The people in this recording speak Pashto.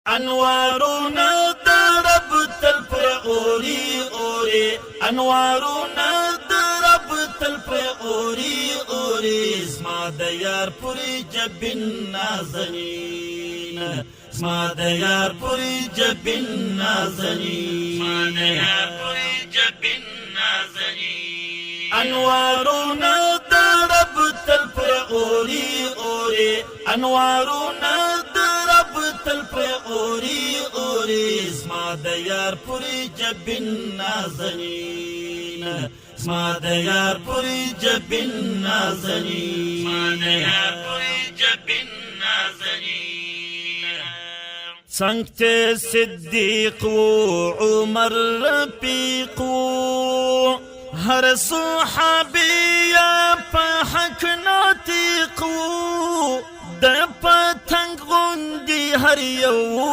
انوارونه درب تل پر اوري اوري انوارونه درب تل پر اوري اوري زما د یار پوری جبین نازنین زما د یار پوری جبین نازنین زما د یار پوری جبین نازنین انوارونه درب تل پر اوري اوري انوارونه تل پر اوري اوري زما د یار پوری جبین نازنین زما د یار پوری جبین نازنین زما د یار پوری جبین نازنین سنگت صدیق و عمر رفیق و هر صحابیا په حق ناطق و د پتنګ غوندي هر یو